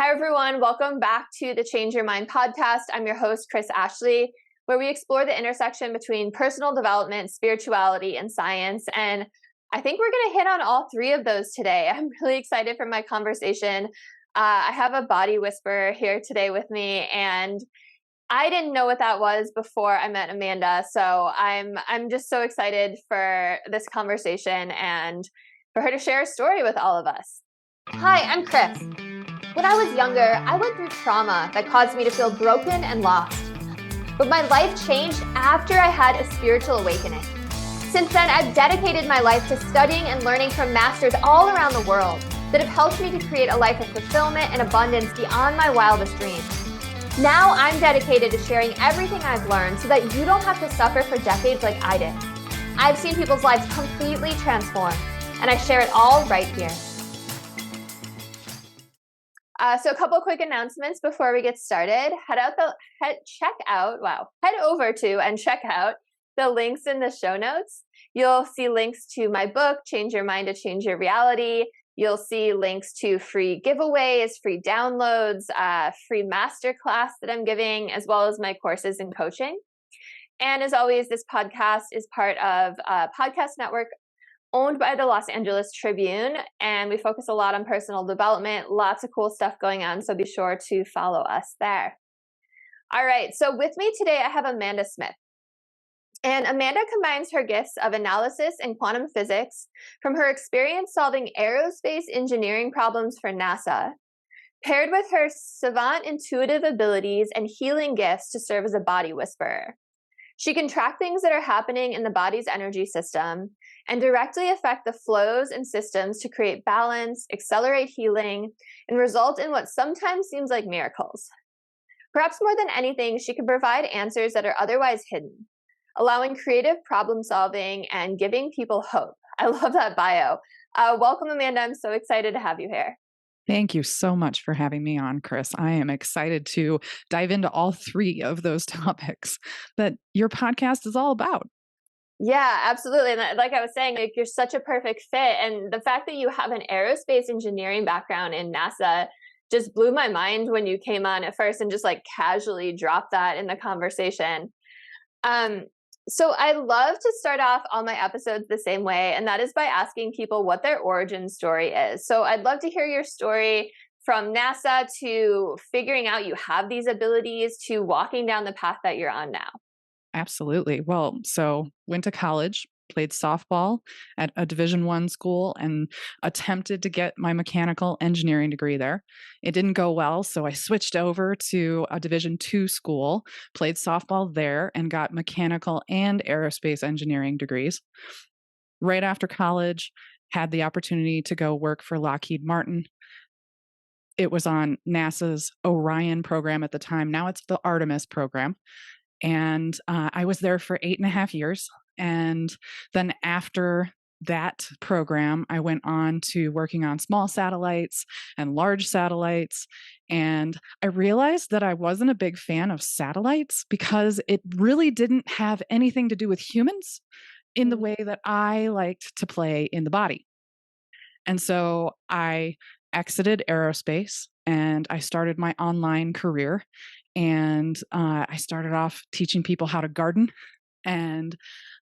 Hi, everyone. Welcome back to the Change Your Mind podcast. I'm your host, Kris Ashley, where we explore the intersection between personal development, spirituality, and science. And I think we're going to hit on all three of those today. I'm really excited for my conversation. I have a body whisperer here today with me, and I didn't know what that was before I met Amanda. So I'm just so excited for this conversation and for her to share a story with all of us. Hi, I'm Kris. When I was younger, I went through trauma that caused me to feel broken and lost. But my life changed after I had a spiritual awakening. Since then, I've dedicated my life to studying and learning from masters all around the world that have helped me to create a life of fulfillment and abundance beyond my wildest dreams. Now I'm dedicated to sharing everything I've learned so that you don't have to suffer for decades like I did. I've seen people's lives completely transform, and I share it all right here. So a couple of quick announcements before we get started. Head over to and check out the links in the show notes. You'll see links to my book, Change Your Mind to Change Your Reality. You'll see links to free giveaways, free downloads, free masterclass that I'm giving, as well as my courses and coaching. And as always, this podcast is part of a podcast network owned by the Los Angeles Tribune, and we focus a lot on personal development, lots of cool stuff going on, so be sure to follow us there. All right, so with me today, I have Amanda Smith. And Amanda combines her gifts of analysis and quantum physics from her experience solving aerospace engineering problems for NASA, paired with her savant intuitive abilities and healing gifts to serve as a body whisperer. She can track things that are happening in the body's energy system and directly affect the flows and systems to create balance, accelerate healing, and result in what sometimes seems like miracles. Perhaps more than anything, she can provide answers that are otherwise hidden, allowing creative problem solving and giving people hope. I love that bio. Welcome, Amanda. I'm so excited to have you here. Thank you so much for having me on, Kris. I am excited to dive into all three of those topics that your podcast is all about. Yeah, absolutely. And like I was saying, like, you're such a perfect fit. And the fact that you have an aerospace engineering background in NASA just blew my mind when you came on at first and just like casually dropped that in the conversation. So I love to start off all my episodes the same way, and that is by asking people what their origin story is. So I'd love to hear your story from NASA to figuring out you have these abilities to walking down the path that you're on now. Absolutely. Well, so went to college, played softball at a Division I school, and attempted to get my mechanical engineering degree there. It didn't go well, so I switched over to a Division II school, played softball there, and got mechanical and aerospace engineering degrees. Right after college, had the opportunity to go work for Lockheed Martin. It was on NASA's Orion program at the time. Now it's the Artemis program. And I was there for 8.5 years. And then after that program, I went on to working on small satellites and large satellites. And I realized that I wasn't a big fan of satellites because it really didn't have anything to do with humans in the way that I liked to play in the body. And so I exited aerospace and I started my online career. And I started off teaching people how to garden. And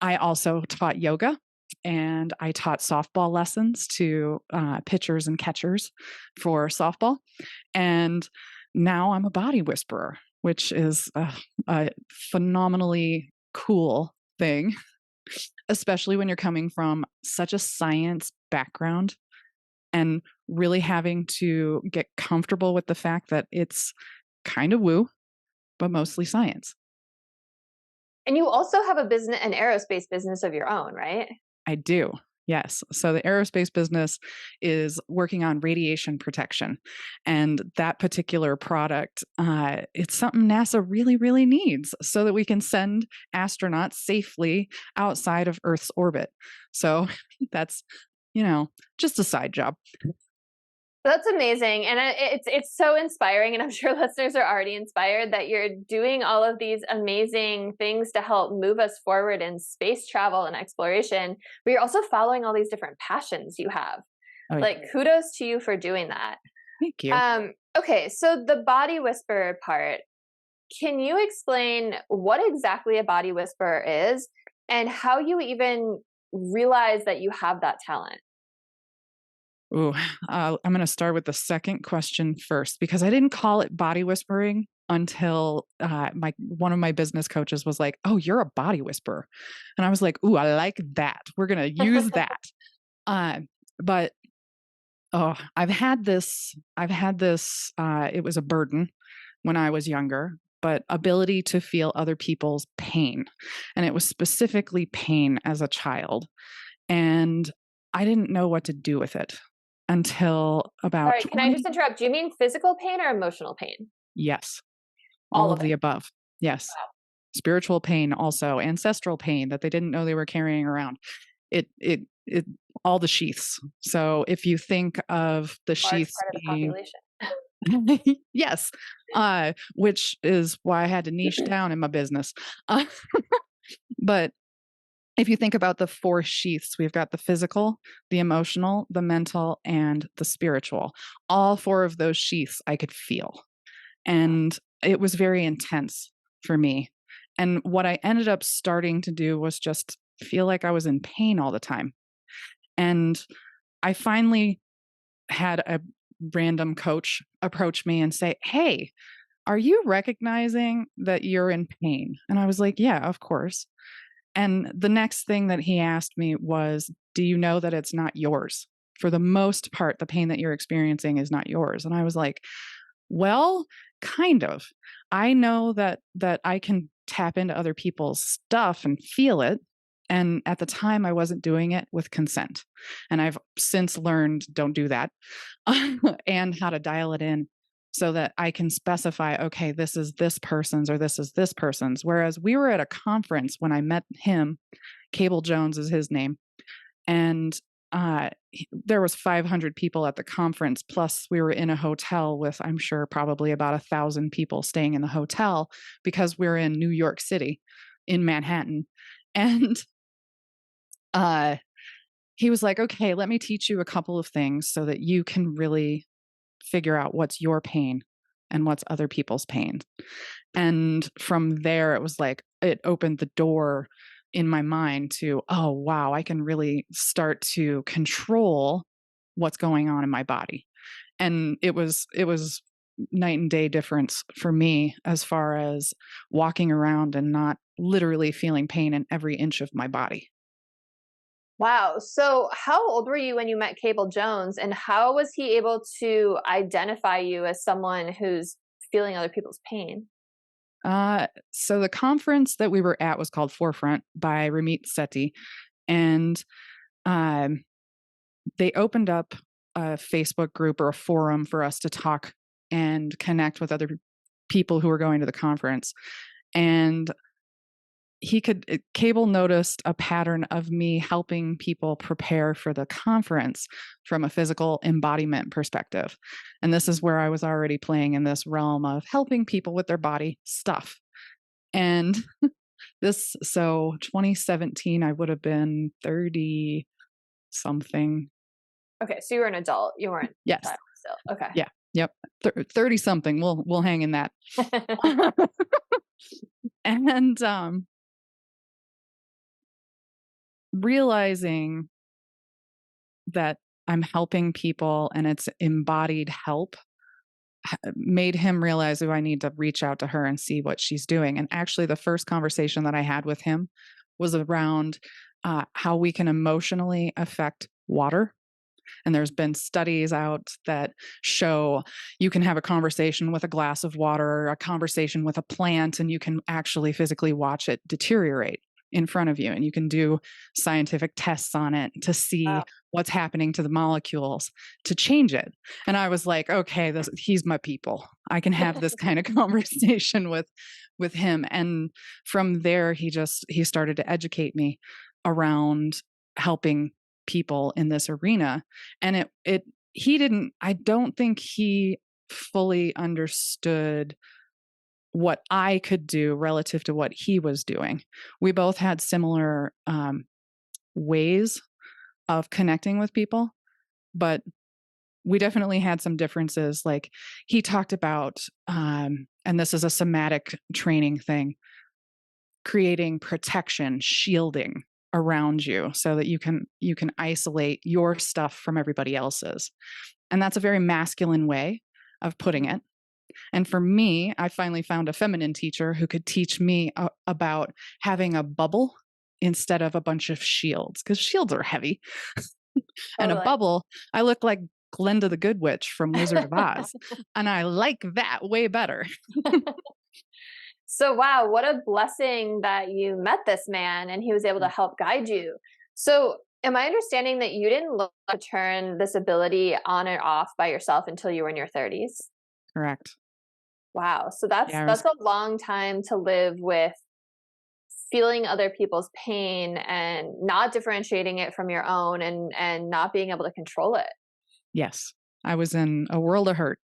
I also taught yoga. And I taught softball lessons to pitchers and catchers for softball. And now I'm a body whisperer, which is a phenomenally cool thing, especially when you're coming from such a science background and really having to get comfortable with the fact that it's kind of woo, but mostly science. And you also have an aerospace business of your own, right? I do. Yes. So the aerospace business is working on radiation protection. And that particular product, it's something NASA really, really needs so that we can send astronauts safely outside of Earth's orbit. So that's, just a side job. That's amazing. And it's so inspiring. And I'm sure listeners are already inspired that you're doing all of these amazing things to help move us forward in space travel and exploration, but you're also following all these different passions you have. Kudos to you for doing that. Thank you. Okay, so the body whisperer part, can you explain what exactly a body whisperer is and how you even realize that you have that talent? Ooh, I'm going to start with the second question first because I didn't call it body whispering until my one of my business coaches was like, "Oh, you're a body whisperer," and I was like, "Ooh, I like that. We're going to use that." Uh, but oh, I've had this. It was a burden when I was younger, but ability to feel other people's pain, and it was specifically pain as a child, and I didn't know what to do with it until about Sorry, can I just 20. interrupt? Do you mean physical pain or emotional pain? Yes, all All of of it. the above. Yes. Spiritual pain also, ancestral pain that they didn't know they were carrying around. It all the sheaths. So if you think of the Large sheaths part of the being population. yes, which is why I had to niche down in my business. Uh, but if you think about the 4 sheaths, we've got the physical, the emotional, the mental, and the spiritual. All 4 of those sheaths I could feel. And it was very intense for me. And what I ended up starting to do was just feel like I was in pain all the time. And I finally had a random coach approach me and say, "Hey, are you recognizing that you're in pain?" And I was like, "Yeah, of course." And the next thing that he asked me was, "Do you know that it's not yours? For the most part, the pain that you're experiencing is not yours." And I was like, "Well, kind of. I know that I can tap into other people's stuff and feel it." And at the time I wasn't doing it with consent. And I've since learned don't do that and how to dial it in so that I can specify, okay, this is this person's or this is this person's. Whereas we were at a conference when I met him, Cable Jones is his name, and there was 500 people at the conference. Plus, we were in a hotel with, I'm sure, probably about 1,000 people staying in the hotel because we're in New York City, in Manhattan, and uh, he was like, "Okay, let me teach you a couple of things so that you can really figure out what's your pain and what's other people's pain." And from there, it was like it opened the door in my mind to, oh, wow, I can really start to control what's going on in my body. And it was night and day difference for me as far as walking around and not literally feeling pain in every inch of my body. Wow. So, how old were you when you met Cable Jones, and how was he able to identify you as someone who's feeling other people's pain? So the conference that we were at was called Forefront by Ramit Sethi, and um, they opened up a Facebook group or a forum for us to talk and connect with other people who were going to the conference. And Cable noticed a pattern of me helping people prepare for the conference from a physical embodiment perspective. And this is where I was already playing in this realm of helping people with their body stuff. And so 2017, I would have been 30 something. Okay, so you were an adult. You weren't a Yes. child still. Okay. Yeah. Yep. 30 something. We'll hang in that. And realizing that I'm helping people and it's embodied help made him realize, oh, I need to reach out to her and see what she's doing. And actually, the first conversation that I had with him was around how we can emotionally affect water. And there's been studies out that show you can have a conversation with a glass of water or a conversation with a plant, and you can actually physically watch it deteriorate in front of you. And you can do scientific tests on it to see Wow. what's happening to the molecules to change it. And I was like, okay, he's my people. I can have this kind of conversation with him. And from there, he started to educate me around helping people in this arena. And he didn't, I don't think he fully understood what I could do relative to what he was doing. We both had similar ways of connecting with people, but we definitely had some differences. Like he talked about, and this is a somatic training thing, creating protection, shielding around you so that you can isolate your stuff from everybody else's. And that's a very masculine way of putting it. And for me, I finally found a feminine teacher who could teach me about having a bubble instead of a bunch of shields, because shields are heavy. And a Totally. bubble, I look like Glinda the Good Witch from Wizard of Oz. And I like that way better. So, wow, what a blessing that you met this man and he was able to help guide you. So, am I understanding that you didn't look to turn this ability on and off by yourself until you were in your 30s? Correct. Wow. So that's Yeah, that's a long time to live with feeling other people's pain and not differentiating it from your own and not being able to control it. yes. I was in a world of hurt.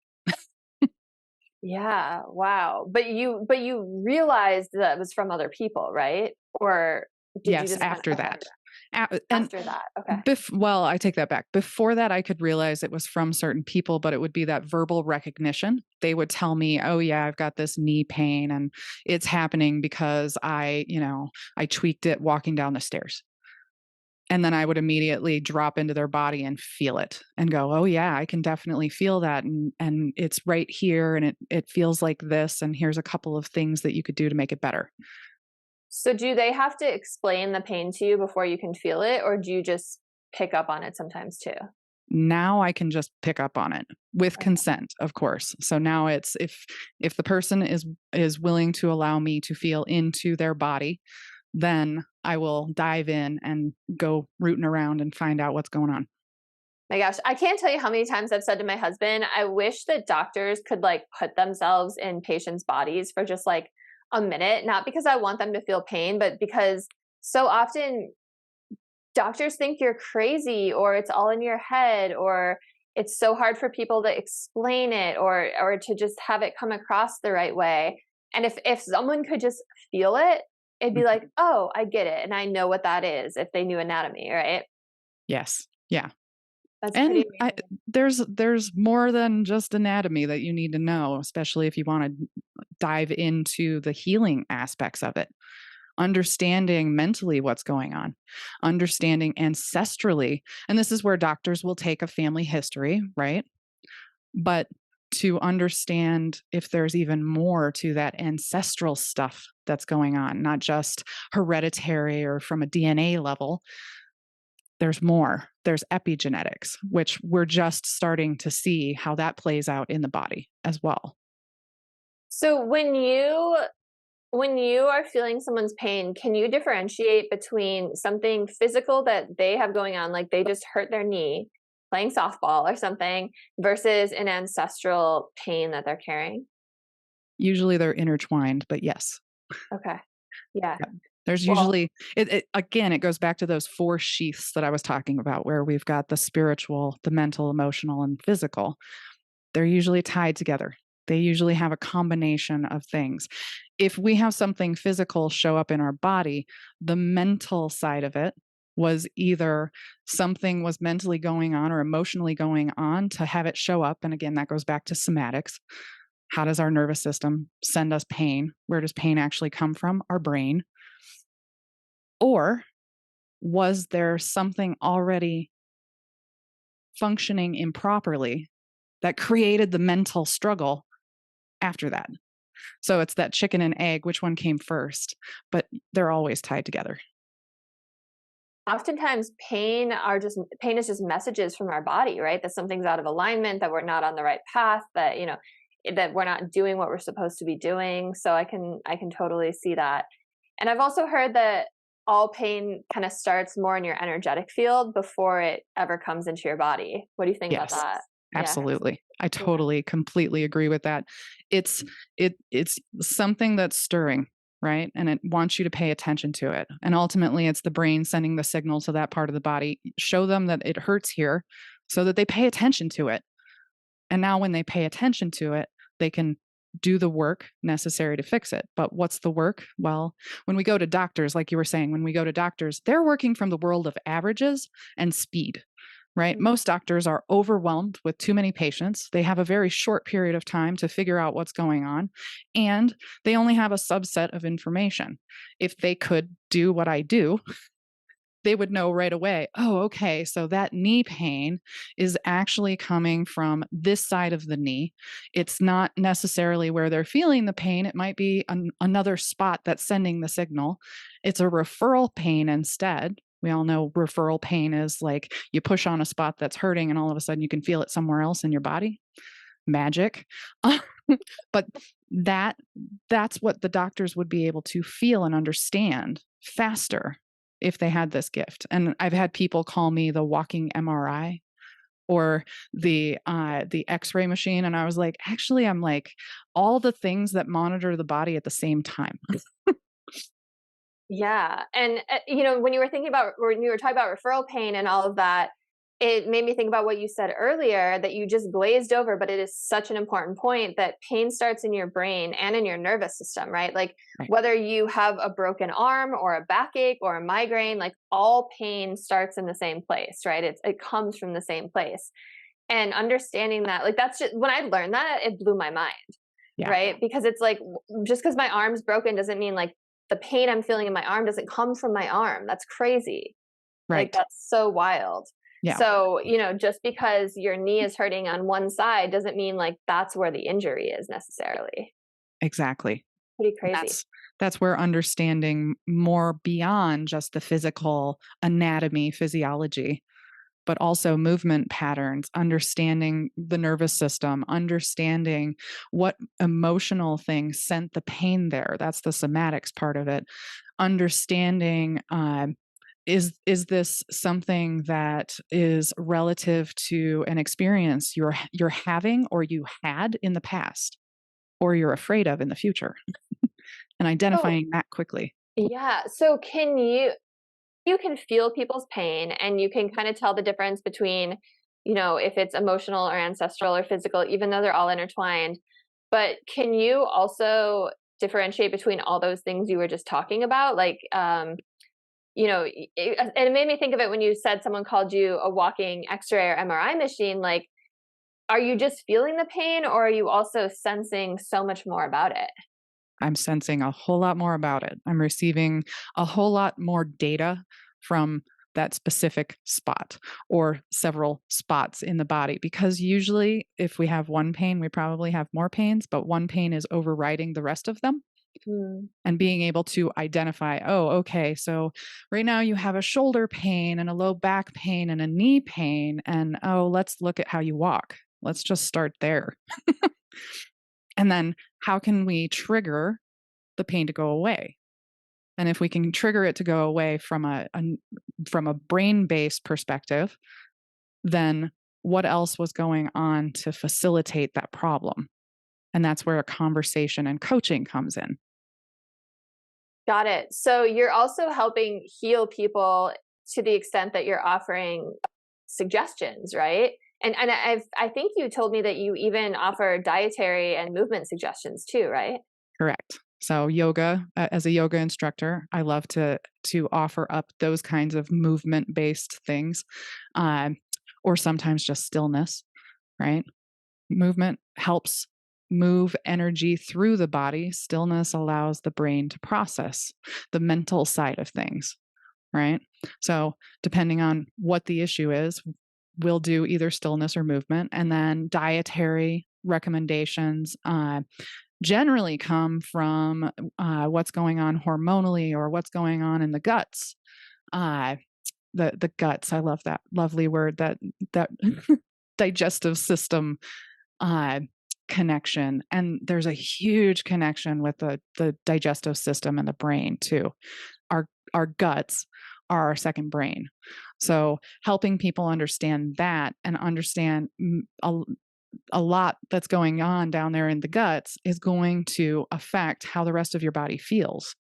Yeah, wow. But you realized that it was from other people, right? Or did you Yes, just kind after of that. And after that? Okay. well, I take that back. Before that, I could realize it was from certain people, but it would be that verbal recognition. They would tell me, "Oh yeah, I've got this knee pain and it's happening because I tweaked it walking down the stairs." And then I would immediately drop into their body and feel it and go, "Oh yeah, I can definitely feel that and it's right here and it feels like this and here's a couple of things that you could do to make it better." So do they have to explain the pain to you before you can feel it, or do you just pick up on it sometimes too? Now I can just pick up on it with Okay. consent, of course. So now it's if the person is willing to allow me to feel into their body, then I will dive in and go rooting around and find out what's going on. My gosh, I can't tell you how many times I've said to my husband, I wish that doctors could like put themselves in patients' bodies for just like a minute, not because I want them to feel pain, but because so often doctors think you're crazy or it's all in your head or it's so hard for people to explain it or to just have it come across the right way. And if someone could just feel it, it'd be like, Mhm. "Oh, I get it." And I know what that is if they knew anatomy, right? Yes. Yeah. That's pretty And amazing. there's more than just anatomy that you need to know, especially if you want to dive into the healing aspects of it. Understanding mentally what's going on, understanding ancestrally. And this is where doctors will take a family history, right? But to understand if there's even more to that ancestral stuff that's going on, not just hereditary or from a DNA level, there's more. There's epigenetics, which we're just starting to see how that plays out in the body as well. So when you are feeling someone's pain, can you differentiate between something physical that they have going on, like they just hurt their knee playing softball or something, versus an ancestral pain that they're carrying? Usually they're intertwined, but yes. Okay. Yeah. Yep. There's Well, usually again, it goes back to those 4 sheaths that I was talking about where we've got the spiritual, the mental, emotional, and physical. They're usually tied together. They usually have a combination of things. If we have something physical show up in our body, the mental side of it was either something was mentally going on or emotionally going on to have it show up. And again, that goes back to somatics. How does our nervous system send us pain? Where does pain actually come from? Our brain. Or was there something already functioning improperly that created the mental struggle after that? So it's that chicken and egg, which one came first? But they're always tied together. oftentimes pain is just messages from our body, right? That something's out of alignment, that we're not on the right path, that that we're not doing what we're supposed to be doing. So I can totally see that. And I've also heard that all pain kind of starts more in your energetic field before it ever comes into your body. What do you think about Yes, that? Yeah. absolutely. I Yeah. totally, completely agree with that. It's it's something that's stirring, right? And it wants you to pay attention to it. And ultimately, it's the brain sending the signal to that part of the body. Show them that it hurts here so that they pay attention to it. And now when they pay attention to it, they can do the work necessary to fix it. But what's the work? Well, when we go to doctors, like you were saying, when we go to doctors, they're working from the world of averages and speed, right? Mm. Most doctors are overwhelmed with too many patients. They have a very short period of time to figure out what's going on, and they only have a subset of information. If they could do what I do, they would know right away, oh, okay, so that knee pain is actually coming from this side of the knee. It's not necessarily where they're feeling the pain. It might be another spot that's sending the signal. It's a referral pain instead. We all know referral pain is like you push on a spot that's hurting and all of a sudden you can feel it somewhere else in your body. Magic. But that's what the doctors would be able to feel and understand faster if they had this gift. And I've had people call me the walking MRI or the X-ray machine, and I was like, actually, I'm like all the things that monitor the body at the same time. Yeah. And, when you were when you were talking about referral pain and all of that, it made me think about what you said earlier that you just glazed over, but it is such an important point that pain starts in your brain and in your nervous system, right? Like Right. whether you have a broken arm or a backache or a migraine, like all pain starts in the same place, right? It comes from the same place. And understanding that, like, that's just when I learned that, it blew my mind, Yeah. right? Because it's like, just because my arm's broken doesn't mean like the pain I'm feeling in my arm doesn't come from my arm. That's crazy. Like, Right. that's so wild. Yeah. So, just because your knee is hurting on one side doesn't mean like that's where the injury is necessarily. Exactly. Pretty crazy. That's where understanding more beyond just the physical anatomy, physiology, but also movement patterns, understanding the nervous system, understanding what emotional things sent the pain there. That's the somatics part of it. Understanding is this something that is relative to an experience you're having or you had in the past or you're afraid of in the future, and So, identifying that quickly. yeah. So, you can feel people's pain and you can kind of tell the difference between, if it's emotional or ancestral or physical, even though they're all intertwined. But can you also differentiate between all those things you were just talking about? Like, and it made me think of it when you said someone called you a walking X-ray or MRI machine. Like, are you just feeling the pain or are you also sensing so much more about it? I'm sensing a whole lot more about it. I'm receiving a whole lot more data from that specific spot or several spots in the body, because usually if we have one pain, we probably have more pains, but one pain is overriding the rest of them. Mm. And being able to identify, oh, okay, so right now you have a shoulder pain and a low back pain and a knee pain. And oh, let's look at how you walk. Let's just start there. And then how can we trigger the pain to go away? And if we can trigger it to go away from a brain-based perspective, then what else was going on to facilitate that problem? And that's where a conversation and coaching comes in. Got it. So you're also helping heal people to the extent that you're offering suggestions, right? And I think you told me that you even offer dietary and movement suggestions too, right? Correct. So yoga, as a yoga instructor, I love to offer up those kinds of movement-based things, um, or sometimes just stillness, right? Movement helps move energy through the body. Stillness allows the brain to process the mental side of things, right? So, depending on what the issue is, we'll do either stillness or movement. And then dietary recommendations generally come from what's going on hormonally or what's going on in the guts. Uh, the guts, I love that lovely word, that digestive system uh, connection. And there's a huge connection with the digestive system and the brain too. Our guts are our second brain. So helping people understand that and understand a lot that's going on down there in the guts is going to affect how the rest of your body feels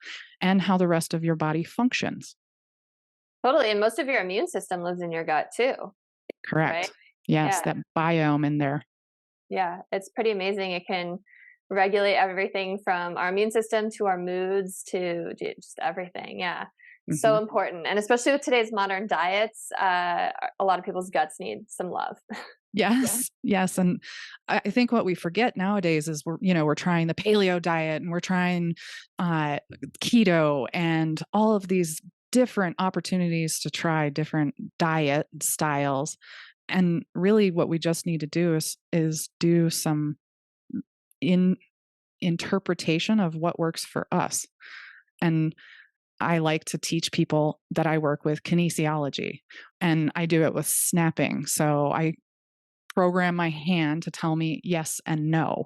and how the rest of your body functions. Totally. And most of your immune system lives in your gut too, right? Correct. Yes, Yeah. that biome in there. Yeah. It's pretty amazing. It can regulate everything from our immune system to our moods to just everything. Yeah. So Mhm. important. And especially with today's modern diets, a lot of people's guts need some love. Yes, yes, and I think what we forget nowadays is we're trying the paleo diet and we're trying uh, keto and all of these different opportunities to try different diet styles. And really, what we just need to do is do some in interpretation of what works for us. And I like to teach people that I work with kinesiology, and I do it with snapping. So I program my hand to tell me yes and no.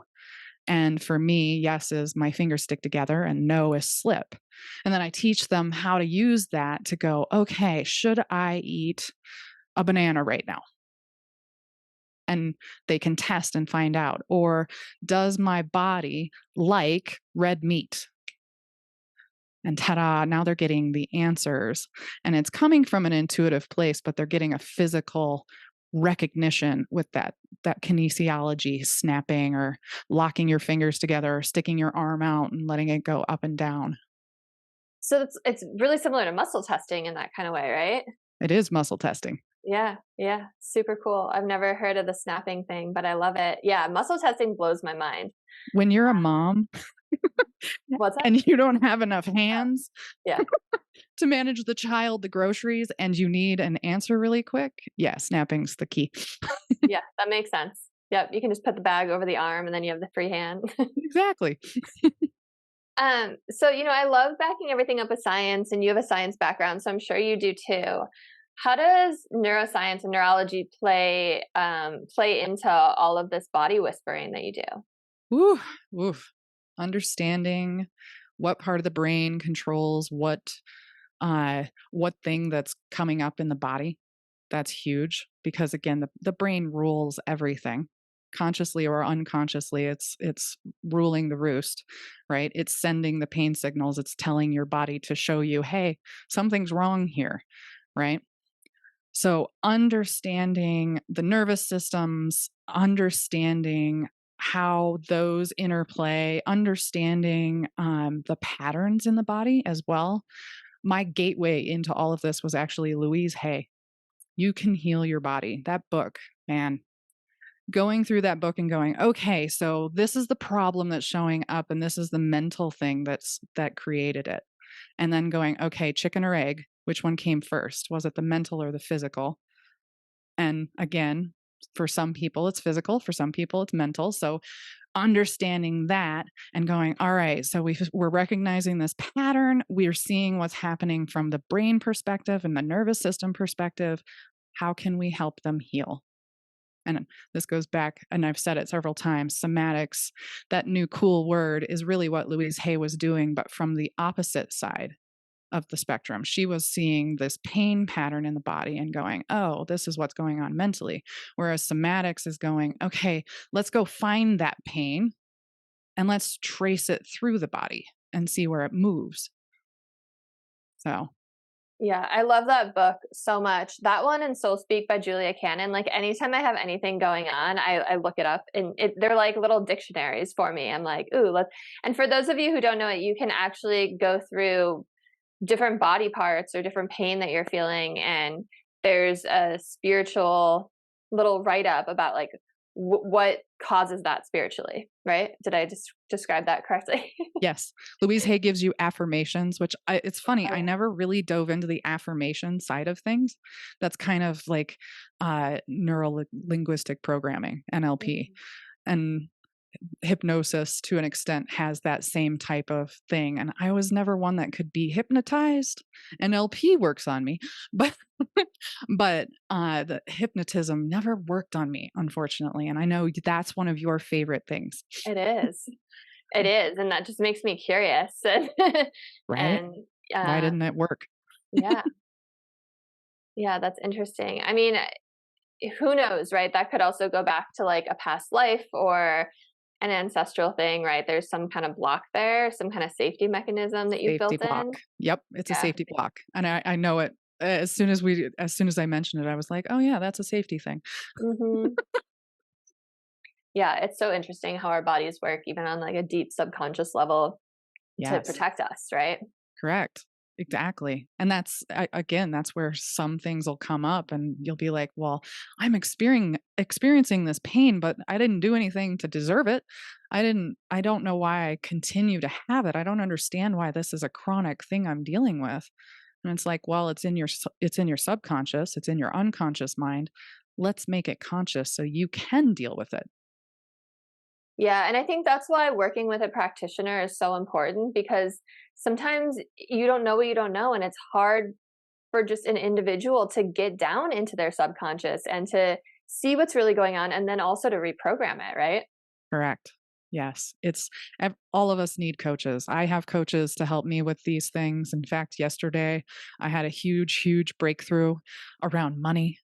And for me, yes is my fingers stick together and no is slip. And then I teach them how to use that to go, okay, should I eat a banana right now? And they can test and find out. Or does my body like red meat? And ta-da, now they're getting the answers. And it's coming from an intuitive place, but they're getting a physical recognition with that kinesiology, snapping or locking your fingers together or sticking your arm out and letting it go up and down. So it's really similar to muscle testing in that kind of way, right? It is muscle testing. Yeah, yeah, super cool. I've never heard of the snapping thing, but I love it. Yeah, muscle testing blows my mind. When you're a mom What's that? and you don't have enough Oh, hands yeah, to manage the child, the groceries, and you need an answer really quick, yeah, snapping's the key. yeah, that makes sense. Yep, you can just put the bag over the arm and then you have the free hand. Exactly. So I love backing everything up with science, and you have a science background, so I'm sure you do too. How does neuroscience and neurology play into all of this body whispering that you do? Woo, woof. Understanding what part of the brain controls what thing that's coming up in the body. That's huge because again, the brain rules everything. Consciously or unconsciously, it's ruling the roost, right? It's sending the pain signals. It's telling your body to show you, hey, something's wrong here, right? So understanding the nervous systems, understanding how those interplay, understanding the patterns in the body as well. My gateway into all of this was actually Louise Hay. You Can Heal Your Body. That book, man, going through that book and going, okay, so this is the problem that's showing up and this is the mental thing that created it. And then going, okay, chicken or egg, which one came first? Was it the mental or the physical? And again, for some people it's physical, for some people it's mental. So understanding that and going, all right, so we're recognizing this pattern. We're seeing what's happening from the brain perspective and the nervous system perspective. How can we help them heal? And this goes back, and I've said it several times, somatics, that new cool word is really what Louise Hay was doing, but from the opposite side of the spectrum. She was seeing this pain pattern in the body and going, oh, this is what's going on mentally. Whereas somatics is going, okay, let's go find that pain and let's trace it through the body and see where it moves. So, Yeah, I love that book so much. That one and Soul Speak by Julia Cannon. Like anytime I have anything going on, I look it up, and they're like little dictionaries for me. I'm like, ooh, let's. And for those of you who don't know it, you can actually go through different body parts or different pain that you're feeling, and there's a spiritual little write up about like what causes that spiritually, right? Did I just describe that correctly? yes, Louise Hay gives you affirmations, which it's funny. Oh, I yeah. never really dove into the affirmation side of things. That's kind of like neuro linguistic programming, NLP. Mhm. And hypnosis to an extent has that same type of thing, and I was never one that could be hypnotized. NLP works on me, but the hypnotism never worked on me, unfortunately, and I know that's one of your favorite things. It is. It is, and that just makes me curious. Right? And Why didn't it work? yeah, yeah, that's interesting. I mean, who knows, right? That could also go back to like a past life or an ancestral thing, right? There's some kind of block there, some kind of safety mechanism that you've Safety built block. in. Yep, it's a Yeah. safety block, and I know it. As soon as I mentioned it, I was like, oh yeah, that's a safety thing. Hmm. Yeah, it's so interesting how our bodies work, even on like a deep subconscious level, to Yes, protect us, right? correct. Exactly. And again, that's where some things will come up and you'll be like, well, I'm experiencing this pain, but I didn't do anything to deserve it. I don't know why I continue to have it. I don't understand why this is a chronic thing I'm dealing with. And it's like, well, it's in your subconscious, it's in your unconscious mind. Let's make it conscious so you can deal with it. Yeah, and I think that's why working with a practitioner is so important, because sometimes you don't know what you don't know, and it's hard for just an individual to get down into their subconscious and to see what's really going on, and then also to reprogram it, right? Correct. Yes, all of us need coaches. I have coaches to help me with these things. In fact, yesterday I had a huge breakthrough around money,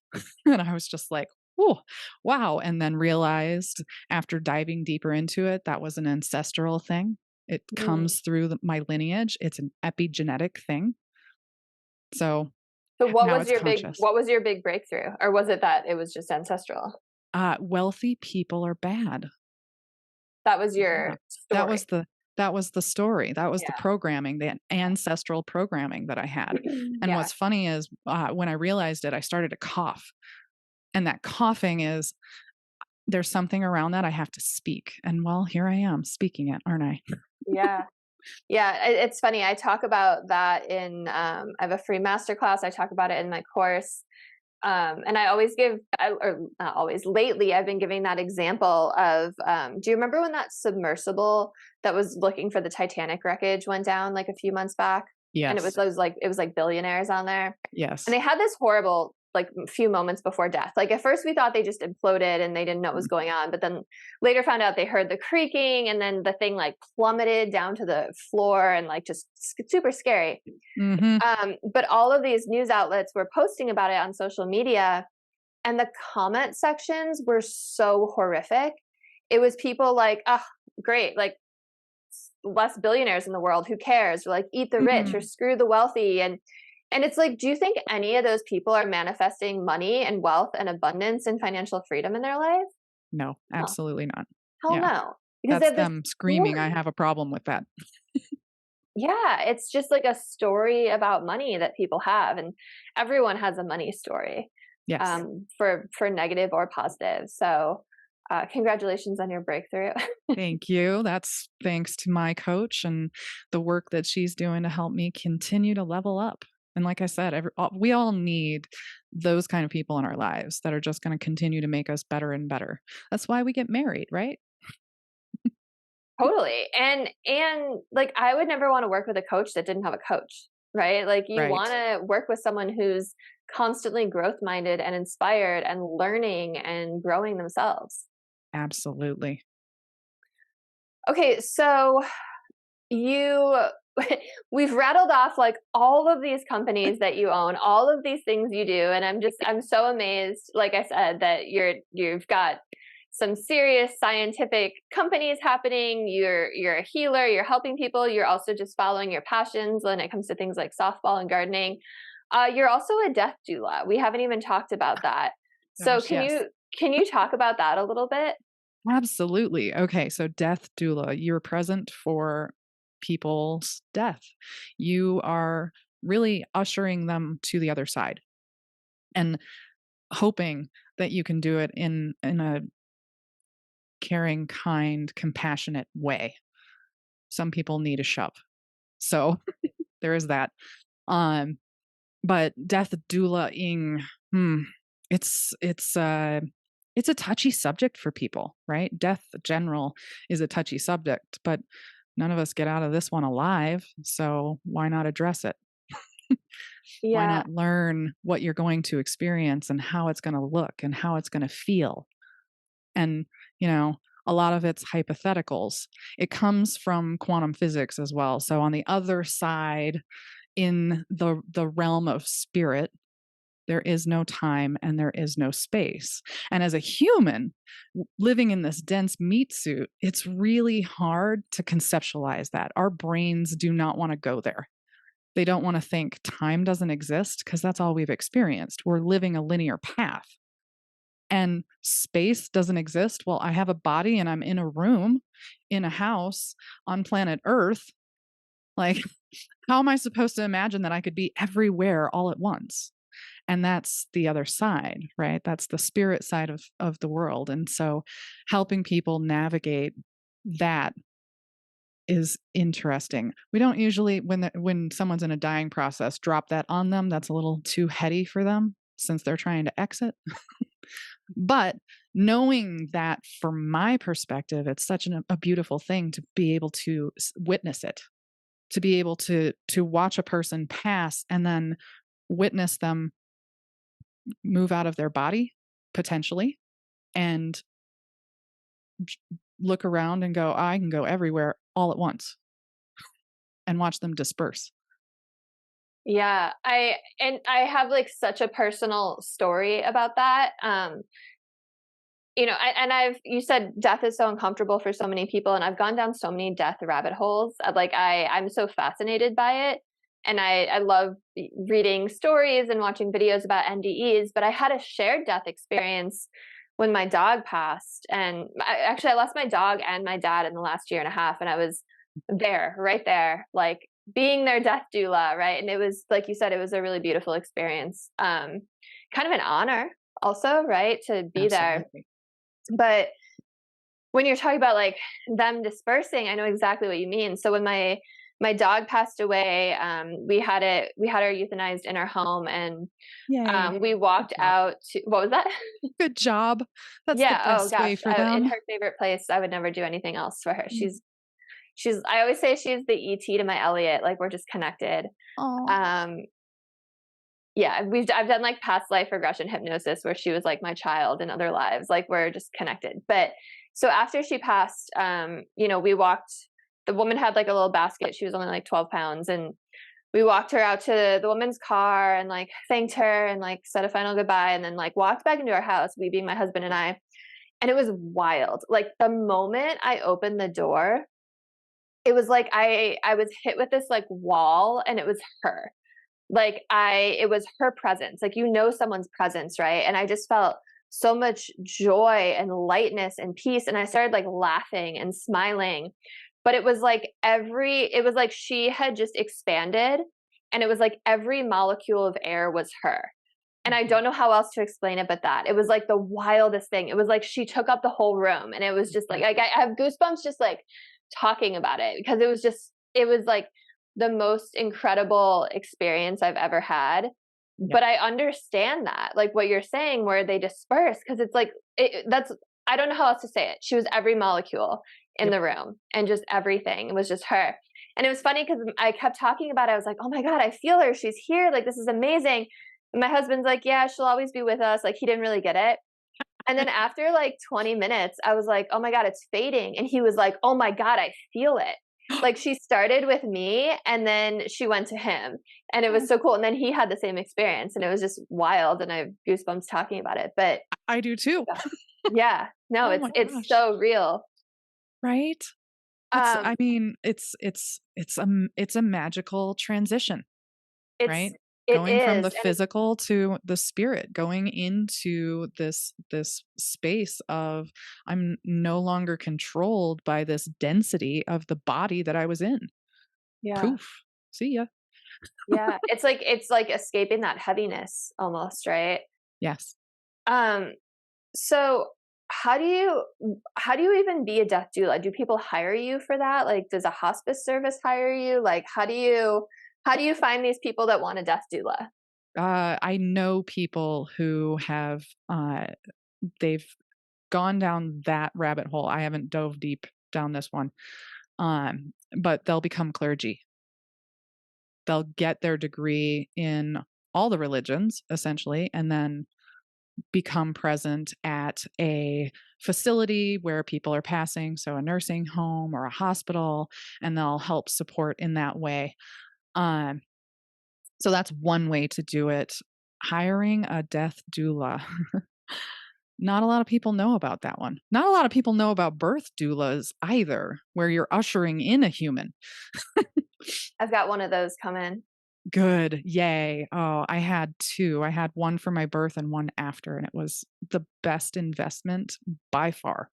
and I was just like, "Oh, wow!" And then realized after diving deeper into it, that was an ancestral thing. It Mm. comes through my lineage. It's an epigenetic thing. So So now it's conscious. what was your big breakthrough? Or was it that it was just ancestral? Wealthy people are bad. That was Yeah. your That story. was the that was the story. That was the Yeah. programming, the ancestral programming that I had. And Yeah. what's funny is, when I realized it, I started to cough. And that coughing is there's something around that I have to speak. And well, here I am speaking it, aren't I? Yeah. Yeah, it's funny. I talk about that in I have a free masterclass. I talk about it in my course. And I always or not always, lately, I've been giving that example of, do you remember when that submersible that was looking for the Titanic wreckage went down like a few months back? And Yes. it was like billionaires on there. And Yes. they had this horrible, like, few moments before death. Like, at first we thought they just imploded and they didn't know what was going on, but then later found out they heard the creaking, and then the thing like plummeted down to the floor, and like just super scary. Mhm. But all of these news outlets were posting about it on social media, and the comment sections were so horrific. It was people like, "Oh, great! Like, less billionaires in the world. Who cares?" Or like, "Eat the rich," or Mm. "Screw the wealthy." And it's like, do you think any of those people are manifesting money and wealth and abundance and financial freedom in their life? No, No, absolutely not. hell Yeah. no, because they That's have this them screaming, "I story. have a problem with that." Yeah, it's just like a story about money that people have, and everyone has a money story, Yes. for negative or positive. So, congratulations on your breakthrough. Thank you. That's thanks to my coach and the work that she's doing to help me continue to level up. And like I said, we all need those kind of people in our lives that are just going to continue to make us better and better. That's why we get married, right? Totally, and like, I would never want to work with a coach that didn't have a coach, right? Like, you want Right. to work with someone who's constantly growth minded and inspired and learning and growing themselves. Absolutely. Okay, so you we've rattled off like all of these companies that you own, all of these things you do, and I'm so amazed, like I said, that you've got some serious scientific companies happening. You're a healer, you're helping people, you're also just following your passions when it comes to things like softball and gardening. You're also a death doula. We haven't even talked about that. So Gosh, yes. can you talk about that a little bit? Absolutely. Okay, so death doula, you're present for people's death. You are really ushering them to the other side and hoping that you can do it in a caring, kind, compassionate way. Some people need a shove. So there is that. Um, but death doulaing, hmm, it's it's uh it's a touchy subject for people, right? Death general is a touchy subject, but none of us get out of this one alive. So why not address it? Why Yeah. not learn what you're going to experience and how it's going to look and how it's going to feel? And, you know, a lot of it's hypotheticals. It comes from quantum physics as well. So on the other side, in the realm of spirit, there is no time and there is no space. And as a human living in this dense meat suit, it's really hard to conceptualize that. Our brains do not want to go there. They don't want to think time doesn't exist because that's all we've experienced. We're living a linear path. And space doesn't exist. Well, I have a body and I'm in a room in a house on planet Earth. Like, How am I supposed to imagine that I could be everywhere all at once? And that's the other side, right? That's the spirit side of the world. And so helping people navigate that is interesting. We don't usually, when someone's in a dying process, drop that on them. That's a little too heady for them since they're trying to exit. But knowing that from my perspective, it's such a beautiful thing to be able to witness it, to be able to watch a person pass and then witness them move out of their body potentially and look around and go, I can go everywhere all at once and watch them disperse. Yeah, I have like such a personal story about that. You said death is so uncomfortable for so many people, and I've gone down so many death rabbit holes. I'm so fascinated by it, and I love reading stories and watching videos about NDEs. But I had a shared death experience when my dog passed, and I lost my dog and my dad in the last year and a half, and I was right there, like being their death doula, right? And it was like you said, it was a really beautiful experience, kind of an honor also, right, to be there. Absolutely. But when you're talking about like them dispersing, I know exactly what you mean. So when my dog passed away, we had her euthanized in our home, and Yay. we walked Good job. out to, what was that? Good job. That's the Yeah. Oh best way gosh, for in them. her favorite place, I would never do anything else for her. Mm. She's. I always say she's the ET to my Elliot. Like we're just connected. Aw. Um, yeah, I've done like past life regression hypnosis where she was like my child in other lives. Like we're just connected. But so after she passed, we walked. The woman had like a little basket. She was only like 12 pounds, and we walked her out to the woman's car and like thanked her and like said a final goodbye, and then like walked back into our house. We being my husband and I, and it was wild. Like the moment I opened the door, it was like I was hit with this like wall, and it was her. Like it was her presence, like someone's presence, right? And I just felt so much joy and lightness and peace, and I started like laughing and smiling. But it was like she had just expanded, and it was like every molecule of air was her. And I don't know how else to explain it but that. It was like the wildest thing. It was like she took up the whole room, and it was just like I have goosebumps just like talking about it, because it was like the most incredible experience I've ever had. Yep. But I understand that, like what you're saying, where they disperse, because it's like that's I don't know how else to say it. She was every molecule in Yep. the room, and just everything. It was just her. And it was funny because I kept talking about it. I was like, oh my God, I feel her. She's here. Like, this is amazing. And my husband's like, yeah, she'll always be with us. Like, he didn't really get it. And then after like 20 minutes, I was like, oh my God, it's fading. And he was like, oh my God, I feel it. Like she started with me, and then she went to him, and it was so cool. And then he had the same experience, and it was just wild. And I have goosebumps talking about it. But I do too. yeah, no, Oh my it's gosh. so real. Right? Um, It's a magical transition, it's right? it Going from is, the and it's physical to the spirit, going into this space of I'm no longer controlled by this density of the body that I was in. yeah, Poof. See ya. yeah. It's like escaping that heaviness almost, right? Yes. Um, so how do you even be a death doula? Do people hire you for that? Like, does a hospice service hire you? Like, how do you find these people that want a death doula? I know people who have they've gone down that rabbit hole. I haven't dove deep down this one. But they'll become clergy. They'll get their degree in all the religions essentially, and then become present at a facility where people are passing, so a nursing home or a hospital, and they'll help support in that way. Um, so that's one way to do it. Hiring a death doula. Not a lot of people know about that one. Not a lot of people know about birth doulas either, where you're ushering in a human. I've got one of those come in. Good. Yay. Oh, I had 2. I had one for my birth and one after, and it was the best investment by far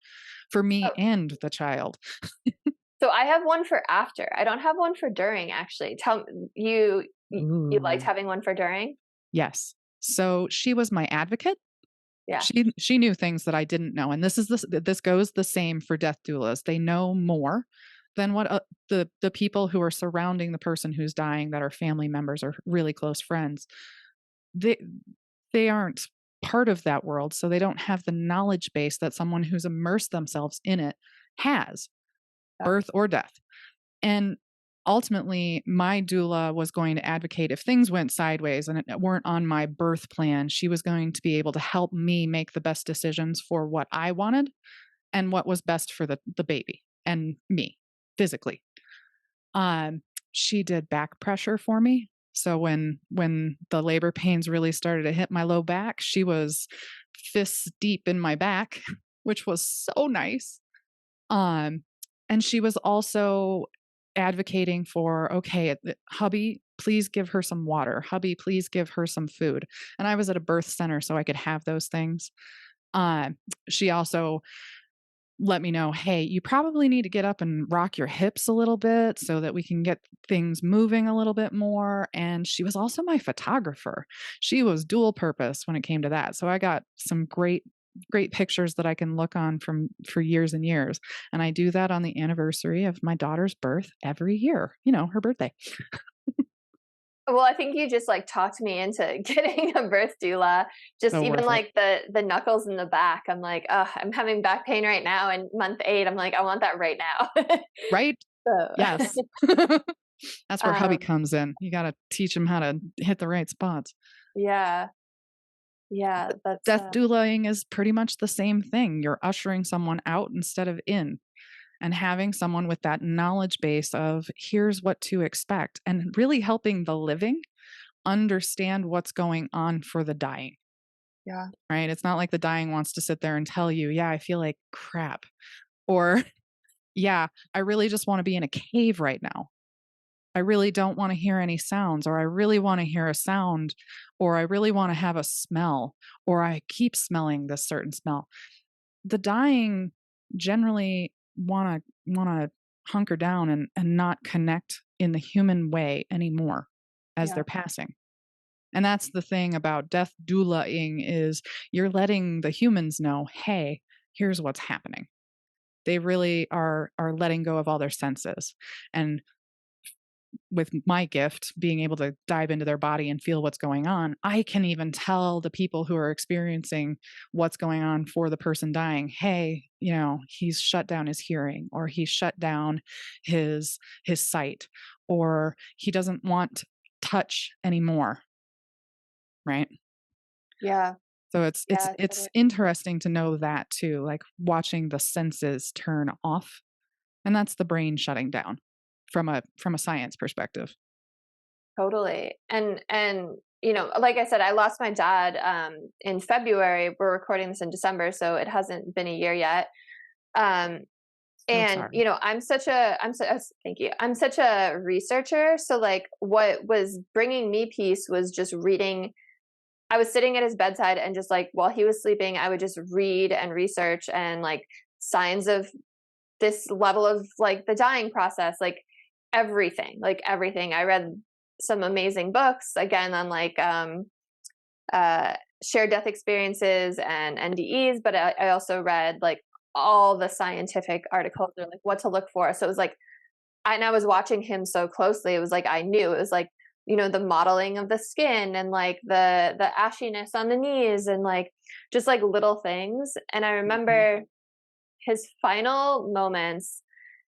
for me Oh, and the child. So I have one for after. I don't have one for during, actually. Tell you, you liked Ooh. having one for during? Yes. So she was my advocate. Yeah. She knew things that I didn't know, and this goes the same for death doulas. They know more than what the people who are surrounding the person who's dying, that are family members or really close friends. They they aren't part of that world, so they don't have the knowledge base that someone who's immersed themselves in it has, Yeah. birth or death. And ultimately, my doula was going to advocate if things went sideways and it weren't on my birth plan, she was going to be able to help me make the best decisions for what I wanted and what was best for the baby and me physically. Um, she did back pressure for me. So when the labor pains really started to hit my low back, she was fists deep in my back, which was so nice. Um, and she was also advocating for, okay, hubby, please give her some water. Hubby, please give her some food. And I was at a birth center, so I could have those things. She also let me know, hey, you probably need to get up and rock your hips a little bit so that we can get things moving a little bit more. And she was also my photographer. She was dual purpose when it came to that. So I got some great pictures that I can look on from for years and years. And I do that on the anniversary of my daughter's birth every year, her birthday. Well, I think you just like talked me into getting a birth doula. Just So even worth it. like the knuckles in the back. I'm like, oh, I'm having back pain right now in month 8. I'm like, I want that right now. Right? So, Yes. That's where hubby um, comes in. You got to teach him how to hit the right spots. yeah, yeah, that's Death doulaing is pretty much the same thing. You're ushering someone out instead of in, and having someone with that knowledge base of here's what to expect, and really helping the living understand what's going on for the dying, yeah, right? It's not like the dying wants to sit there and tell you, yeah, I feel like crap. Or, yeah, I really just want to be in a cave right now. I really don't want to hear any sounds, or I really want to hear a sound, or I really want to have a smell, or I keep smelling this certain smell. The dying generally want to hunker down and not connect in the human way anymore as yeah, they're passing. And that's the thing about death doulaing, is you're letting the humans know, hey, here's what's happening. They really are letting go of all their senses. And with my gift, being able to dive into their body and feel what's going on, I can even tell the people who are experiencing what's going on for the person dying, hey, he's shut down his hearing, or he's shut down his sight, or he doesn't want touch anymore, right? yeah, So it's it's yeah, it's totally. interesting to know that too, like watching the senses turn off, and that's the brain shutting down from a science perspective. Totally. And like I said, I lost my dad in February. We're recording this in December, so it hasn't been a year yet. Um So and sorry. thank you. I'm such a researcher, so like what was bringing me peace was just reading. I was sitting at his bedside and just like while he was sleeping, I would just read and research and like signs of this level of like the dying process, like everything. I read some amazing books again on like shared death experiences and NDEs, but I also read like all the scientific articles or like what to look for. So it was like, and I was watching him so closely. It was like I knew it was like the modeling of the skin and like the ashiness on the knees and like just like little things. And I Mhm. remember his final moments,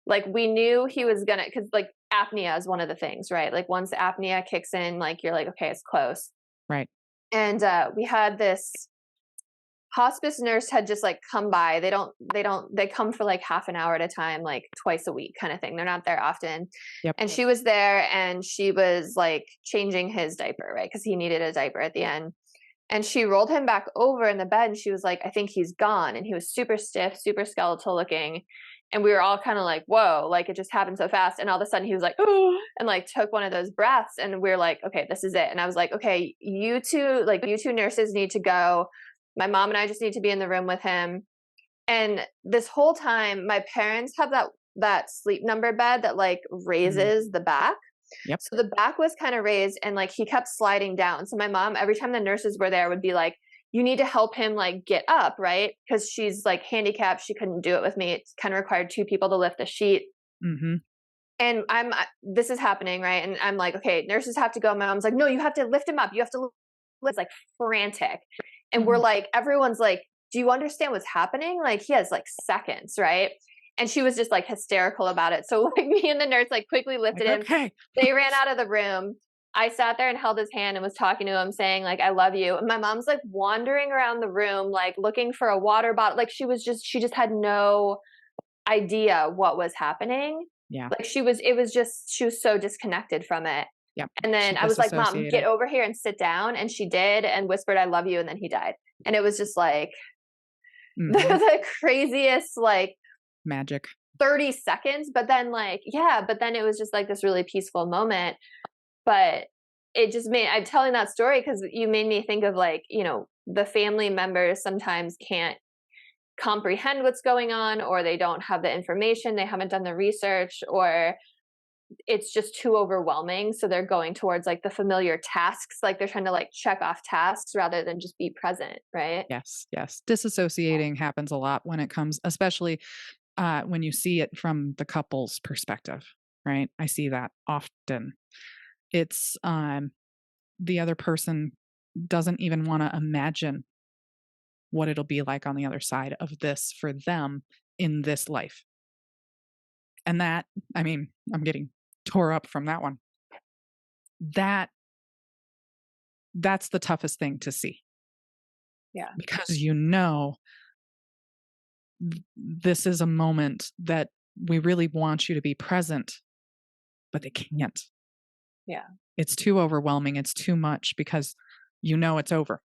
like we knew he was gonna, because like apnea is one of the things, right? Like once apnea kicks in, like you're like, okay, it's close. Right. And we had this hospice nurse had just like come by. They come for like half an hour at a time, like twice a week kind of thing. They're not there often. Yep. And she was there and she was like changing his diaper, right? Because he needed a diaper at the end. And she rolled him back over in the bed and she was like, I think he's gone. And he was super stiff, super skeletal looking. And we were all kind of like, whoa, like it just happened so fast. And all of a sudden he was like, oh, and like took one of those breaths. And we are like, okay, this is it. And I was like, okay, you two nurses need to go. My mom and I just need to be in the room with him. And this whole time, my parents have that that sleep number bed that like Mm. raises the back. Yep. So the back was kind of raised and like he kept sliding down. So my mom, every time the nurses were there, would be like, you need to help him like get up, right? Because she's like handicapped. She couldn't do it with me. It kind of required two people to lift a sheet. Mhm. And this is happening, right? And I'm like, okay, nurses have to go. My mom's like, no, you have to lift him up. You have to lift. It's like frantic. And we're Mhm. like, everyone's like, do you understand what's happening? Like he has like seconds, right? And she was just like hysterical about it. So like me and the nurse like quickly Like, lifted him. okay. They ran out of the room. I sat there and held his hand and was talking to him saying like, I love you. And my mom's like wandering around the room, like looking for a water bottle. Like she just had no idea what was happening. Yeah. Like she was so disconnected from it. Yep. And She then I was like, Mom, get disassociated. over here and sit down. And she did and whispered, I love you. And then he died. And it was just like Mhm. the craziest, like Magic. 30 seconds. But then, like, yeah, but then it was just like this really peaceful moment. But it just made, I'm telling that story because you made me think of like, you know, the family members sometimes can't comprehend what's going on, or they don't have the information, they haven't done the research, or it's just too overwhelming, so they're going towards like the familiar tasks, like they're trying to like check off tasks rather than just be present, right? Yes, yes. Disassociating happens a lot when it comes, especially when you see it from the couple's perspective, right? I see that often. It's the other person doesn't even want to imagine what it'll be like on the other side of this for them in this life. And that, I mean, I'm getting tore up from that one. That that's the toughest thing to see Yeah. because you know this is a moment that we really want you to be present, but they can't. Yeah. It's too overwhelming. It's too much because you know it's over.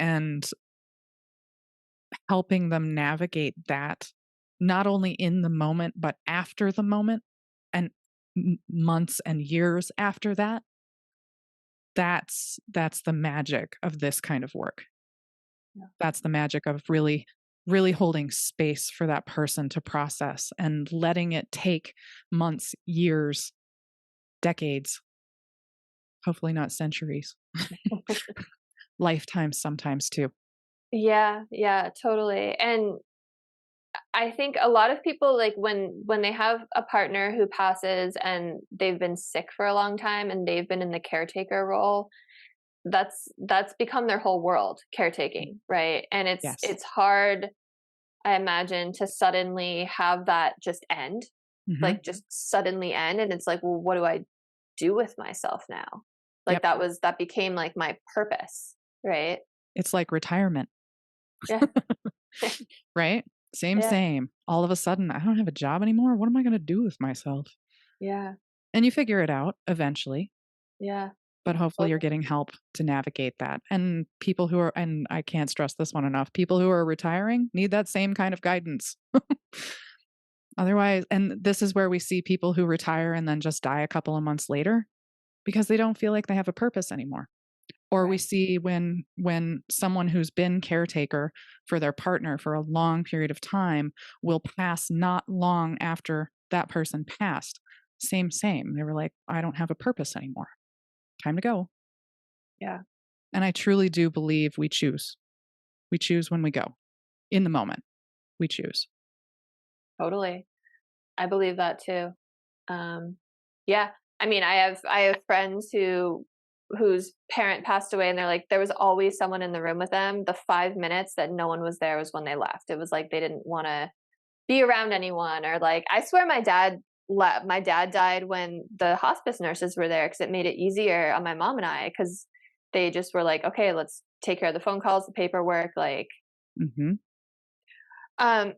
And helping them navigate that, not only in the moment, but after the moment and months and years after that, that's the magic of this kind of work. Yeah. That's the magic of really holding space for that person to process and letting it take months, years, decades, hopefully not centuries, lifetimes sometimes too. Yeah, yeah, totally. And I think a lot of people like when they have a partner who passes and they've been sick for a long time and they've been in the caretaker role, that's become their whole world, caretaking, right? And Yes. it's hard, I imagine, to suddenly have that just end, Mhm. like just suddenly end. And it's like, well, what do I do with myself now? Like Yep. that became like my purpose, right? It's like retirement, Yeah. right? Same, Yeah. same. All of a sudden, I don't have a job anymore. What am I gonna do with myself? Yeah. And you figure it out eventually, Yeah. but hopefully you're Totally. getting help to navigate that. And people who are, and I can't stress this one enough, people who are retiring need that same kind of guidance. Otherwise, and this is where we see people who retire and then just die a couple of months later because they don't feel like they have a purpose anymore. Or we Right. see when someone who's been caretaker for their partner for a long period of time will pass not long after that person passed. Same. They were like, I don't have a purpose anymore. Time to go. Yeah. And I truly do believe we choose. We choose when we go. In the moment, we choose. Totally. I believe that too. Um, yeah. I mean, I have friends whose parent passed away, and they're like, there was always someone in the room with them. The 5 minutes that no one was there was when they left. It was like they didn't want to be around anyone, or like I swear my dad died when the hospice nurses were there because it made it easier on my mom and I because they just were like, okay, let's take care of the phone calls, the paperwork, like. Hmm.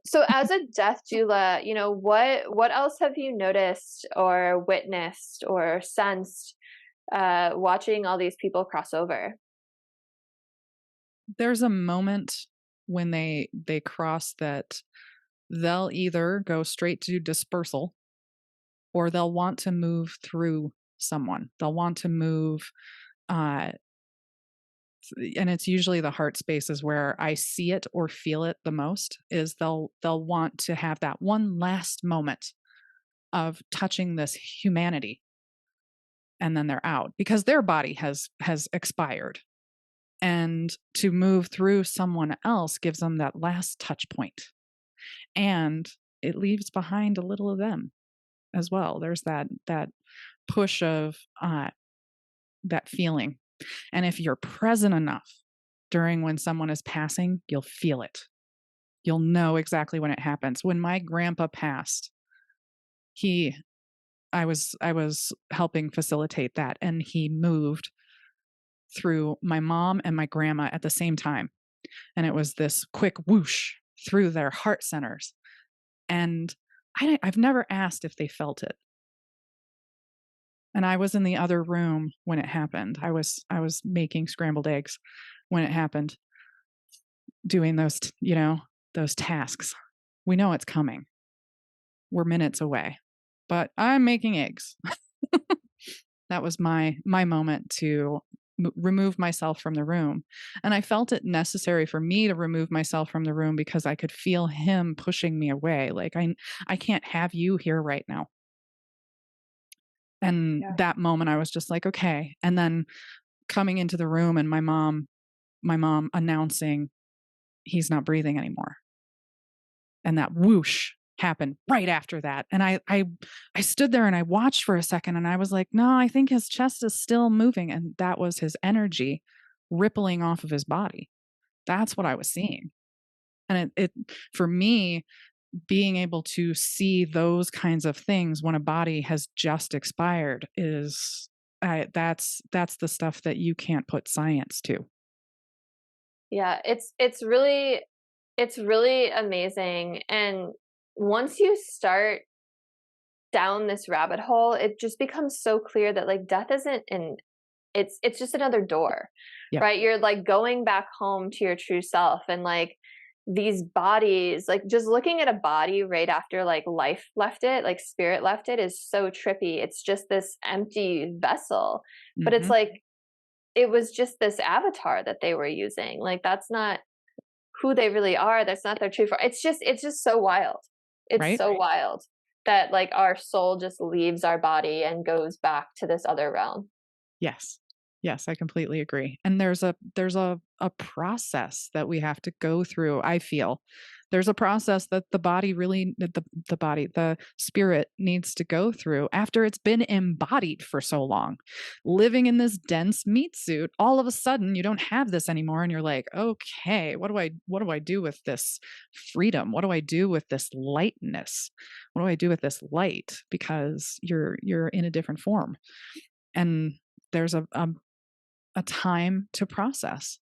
So as a death doula, you know, what else have you noticed or witnessed or sensed watching all these people cross over? There's a moment when they cross that they'll either go straight to dispersal or they'll want to move through someone. They'll want to move uh, and it's usually the heart spaces where I see it or feel it the most, is they'll want to have that one last moment of touching this humanity, and then they're out because their body has expired. And to move through someone else gives them that last touch point, and it leaves behind a little of them as well. There's that push of that feeling. And if you're present enough during when someone is passing, you'll feel it. You'll know exactly when it happens. When my grandpa passed, I was helping facilitate that, and he moved through my mom and my grandma at the same time. And it was this quick whoosh through their heart centers. And I've never asked if they felt it. And I was in the other room when it happened. I was making scrambled eggs when it happened, doing those tasks. We know it's coming. We're minutes away, but I'm making eggs. That was my moment to remove myself from the room. And I felt it necessary for me to remove myself from the room because I could feel him pushing me away. Like, I can't have you here right now. And that moment I was just like, okay. And then coming into the room and my mom announcing he's not breathing anymore. And that whoosh happened right after that. And I stood there and I watched for a second and I was like, no, I think his chest is still moving. And that was his energy rippling off of his body. That's what I was seeing. And it for me, being able to see those kinds of things when a body has just expired is that's the stuff that you can't put science to. Yeah, it's really amazing. And once you start down this rabbit hole, it just becomes so clear that like death isn't it's just another door. Yeah. Right? You're like going back home to your true self, and like these bodies, like just looking at a body right after like life left it, like spirit left it, is so trippy. It's just this empty vessel. But it's like it was just this avatar that they were using. Like that's not who they really are. That's not their true form. It's just so wild. It's Right? so wild that like our soul just leaves our body and goes back to this other realm. Yes. Yes, I completely agree. And there's a process that we have to go through, I feel. There's a process that the body really the spirit needs to go through after it's been embodied for so long. Living in this dense meat suit, all of a sudden you don't have this anymore and you're like, "Okay, what do I do with this freedom? What do I do with this lightness? What do I do with this light?" Because you're in a different form. And there's a time to process.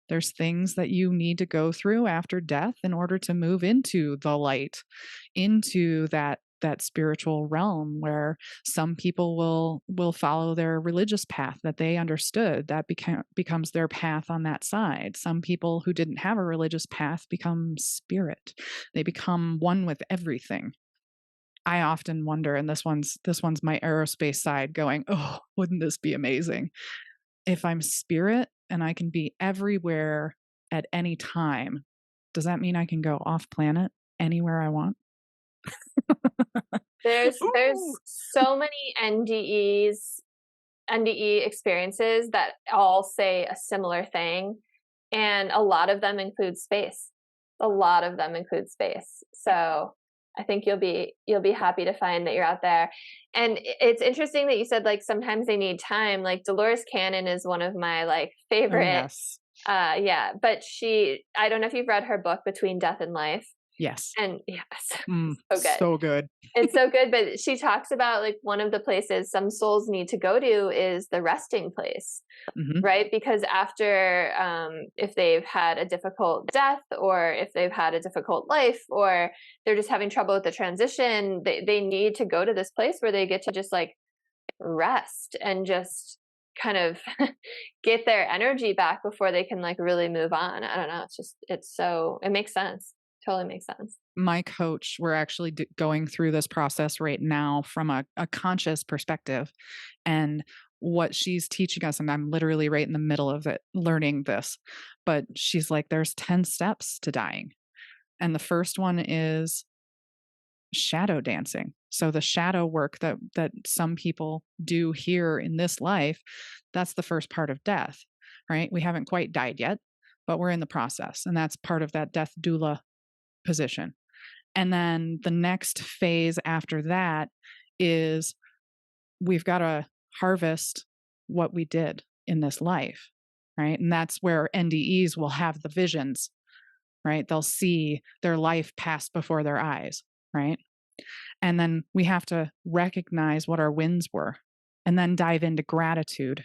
There's things that you need to go through after death in order to move into the light, into that spiritual realm where some people will follow their religious path that they understood, that becomes their path on that side. Some people who didn't have a religious path become spirit. They become one with everything. I often wonder, and this one's my aerospace side going, oh, wouldn't this be amazing? If I'm spirit and I can be everywhere at any time, does that mean I can go off planet anywhere I want? There's Ooh. so many NDE experiences that all say a similar thing, and a lot of them include space. A lot of them include space. So I think you'll be happy to find that you're out there. And it's interesting that you said like sometimes they need time. Like Dolores Cannon is one of my like Oh, favorite. yes. Yeah, but I don't know if you've read her book Between Death and Life. Yes. And yeah, Mm, so good. so good. It's so good, but she talks about like one of the places some souls need to go to is the resting place, Mhm. right? Because after, if they've had a difficult death, or if they've had a difficult life, or they're just having trouble with the transition, they need to go to this place where they get to just like rest and just kind of get their energy back before they can like really move on. I don't know. It makes sense. Totally makes sense. My coach, we're actually going through this process right now from a conscious perspective. And what she's teaching us, and I'm literally right in the middle of it learning this, but she's like, there's 10 steps to dying. And the first one is shadow dancing. So the shadow work that some people do here in this life, that's the first part of death, right? We haven't quite died yet, but we're in the process, and that's part of that death doula position. And then the next phase after that is we've got to harvest what we did in this life, right? And that's where NDEs will have the visions, right? They'll see their life pass before their eyes, right? And then we have to recognize what our wins were and then dive into gratitude.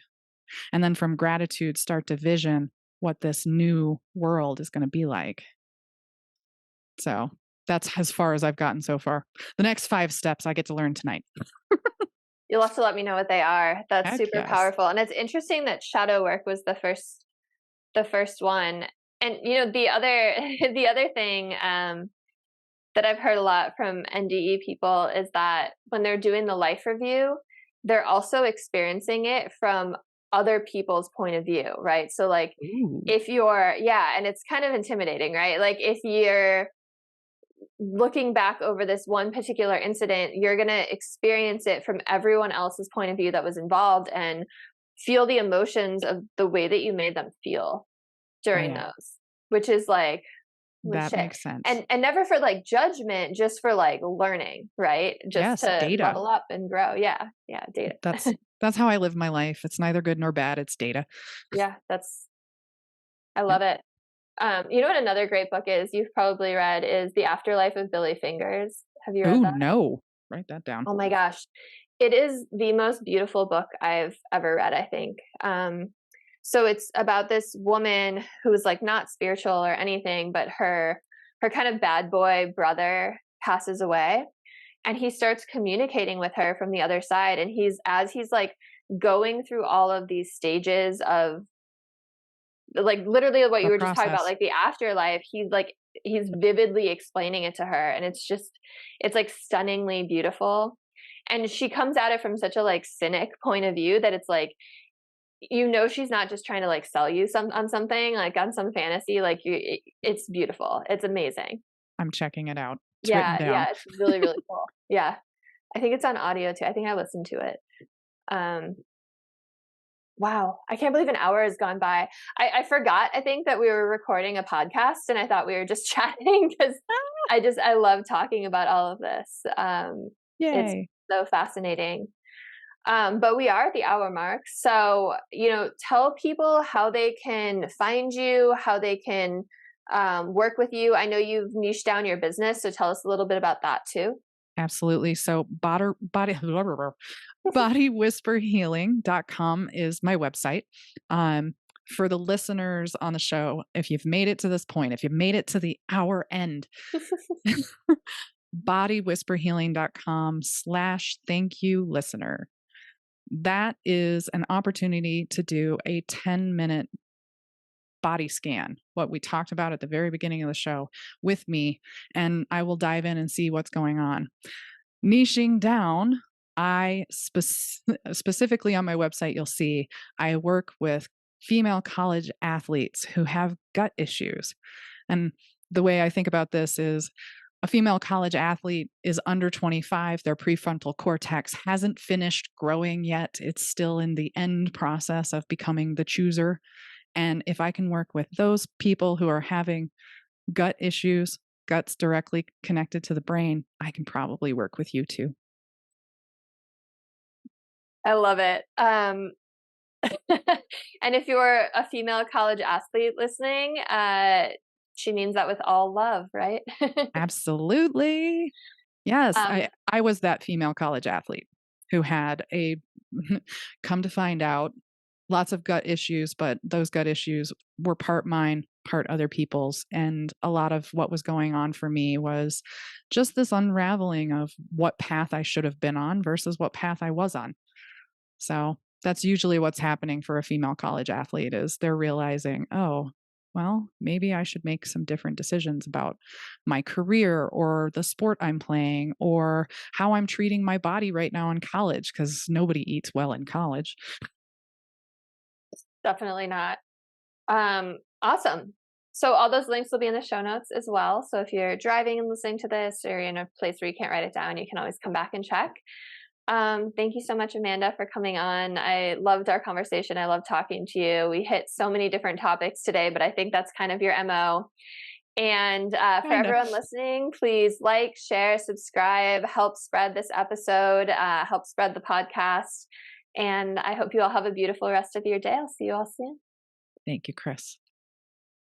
And then from gratitude, start to vision what this new world is going to be like. So that's as far as I've gotten so far. The next 5 steps I get to learn tonight. You'll have to let me know what they are. That's Heck super yes. powerful. And it's interesting that shadow work was the first one. And the other thing that I've heard a lot from NDE people is that when they're doing the life review, they're also experiencing it from other people's point of view, right? So like Ooh. if you're, and it's kind of intimidating, right? Like if you're looking back over this one particular incident, you're going to experience it from everyone else's point of view that was involved and feel the emotions of the way that you made them feel during those, which is like, that makes sense. And never for like judgment, just for like learning, right? Just to data. level up and grow. Yeah, data. That's how I live my life. It's neither good nor bad. It's data. Yeah, I love it. You know what another great book is, you've probably read, is The Afterlife of Billy Fingers. Have you read that? Oh, no. Write that down. Oh my gosh. It is the most beautiful book I've ever read, I think. So it's about this woman who's like not spiritual or anything, but her kind of bad boy brother passes away, and he starts communicating with her from the other side. And as he's like going through all of these stages of like literally what you were just talking about, like the afterlife, he's vividly explaining it to her, and it's like stunningly beautiful. And she comes at it from such a like cynic point of view that it's like, she's not just trying to like sell you on something, like on some fantasy, like it's beautiful. It's amazing. I'm checking it out. It's it's really, really cool. Yeah. I think it's on audio too. I think I listened to it. Wow. I can't believe an hour has gone by. I forgot, I think, that we were recording a podcast, and I thought we were just chatting because I love talking about all of this. Yay. It's so fascinating. But we are at the hour mark. So, tell people how they can find you, how they can work with you. I know you've niched down your business, so tell us a little bit about that too. Absolutely. So bodywhisperhealing.com is my website. For the listeners on the show, if you've made it to this point, if you've made it to the hour end, bodywhisperhealing.com/thank-you-listener. That is an opportunity to do a 10-minute body scan, what we talked about at the very beginning of the show, with me, and I will dive in and see what's going on. Niching down, I specifically on my website, you'll see I work with female college athletes who have gut issues. And the way I think about this is a female college athlete is under 25. Their prefrontal cortex hasn't finished growing yet. It's still in the end process of becoming the chooser. And if I can work with those people who are having gut issues, guts directly connected to the brain, I can probably work with you too. I love it. And if you're a female college athlete listening, she means that with all love, right? Absolutely. Yes. I was that female college athlete who had come to find out, lots of gut issues, but those gut issues were part mine, part other people's. And a lot of what was going on for me was just this unraveling of what path I should have been on versus what path I was on. So that's usually what's happening for a female college athlete, is they're realizing, oh, well, maybe I should make some different decisions about my career or the sport I'm playing or how I'm treating my body right now in college because nobody eats well in college. Definitely not. Awesome. So all those links will be in the show notes as well. So if you're driving and listening to this, or you're in a place where you can't write it down, you can always come back and check. Thank you so much, Amanda, for coming on. I loved our conversation. I love talking to you. We hit so many different topics today, but I think that's kind of your MO. And for Kinda. everyone listening, please like, share, subscribe, help spread this episode, help spread the podcast. And I hope you all have a beautiful rest of your day. I'll see you all soon. Thank you, Kris.